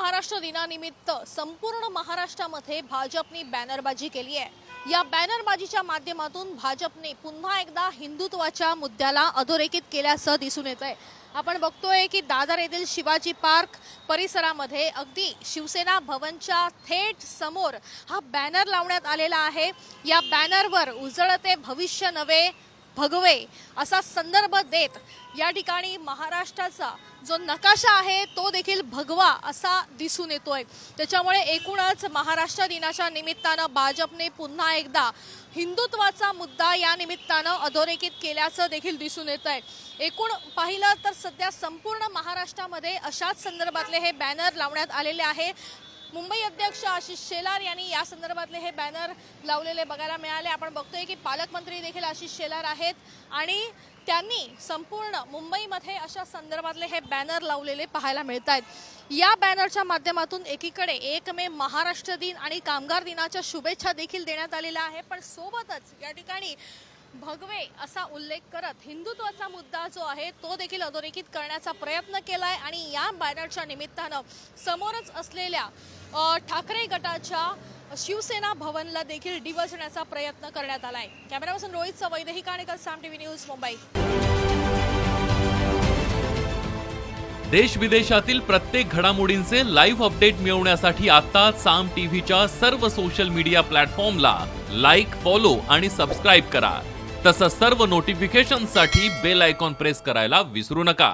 महाराष्ट्र दिनानिमित्त संपूर्ण महाराष्ट्रामध्ये भाजपने बॅनरबाजी केली आहे। या बॅनरबाजीच्या माध्यमातून भाजपने पुन्हा एकदा हिंदुत्वाच्या मुद्द्याला अधोरेखित केल्याचं दिसून येत आहे। आपण बघतोय की दादर येथील शिवाजी पार्क परिसरामध्ये अगदी शिवसेना भवनच्या थेट समोर हा बॅनर लावण्यात आलेला आहे। या बॅनरवर उजळते भविष्य नवे भगवे असा संदर्भ देत या ठिकाणी महाराष्ट्राचा जो नकाशा आहे तो देखील भगवा असा दिसून येतोय। त्याच्यामुळे एकूणच महाराष्ट्र दिनाच्या निमित्तानं भाजपने पुन्हा एकदा हिंदुत्वाचा मुद्दा या निमित्तानं अधोरेखित केल्याचं देखील दिसून येत आहे। एकूण पाहिलं तर सध्या संपूर्ण महाराष्ट्रामध्ये अशाच संदर्भातले हे बॅनर लावण्यात आलेले आहे। मुंबई अध्यक्ष आशिष शेलार यांनी या संदर्भातले हे बॅनर लावलेले बघायला मिळाले। आपण बघतोय की पालकमंत्री देखील आशिष शेलार आहेत आणि त्यांनी संपूर्ण मुंबईमध्ये अशा संदर्भातले हे बॅनर लावलेले पाहायला मिळत आहेत। या बॅनरच्या माध्यमातून एकीकडे 1 मे महाराष्ट्र दिन आणि कामगार दिनाच्या शुभेच्छा देखील देण्यात आलेल्या आहे, पण सोबतच या ठिकाणी भगवे असा उल्लेख करत हिंदुत्वाचा मुद्दा जो आहे तो देखील अधोरेखित करण्याचा प्रयत्न केलाय। आणि या बॅनरच्या निमित्तानं समोरच असलेल्या ठाकरे गटाच्या शिवसेना भवनला देखील डिवचण्याचा प्रयत्न करण्यात आलाय। कॅमेरापर्सन रोहित वैदेही काणेकर, साम टीव्ही न्यूज, मुंबई। देश विदेशातील प्रत्येक घडामोडींचे लाईव्ह अपडेट मिळवण्यासाठी आता साम टीव्हीच्या सर्व सोशल मीडिया प्लॅटफॉर्मला लाईक, फॉलो आणि सबस्क्राईब करा। तसंच सर्व नोटिफिकेशनसाठी बेल आयकॉन प्रेस करायला विसरू नका।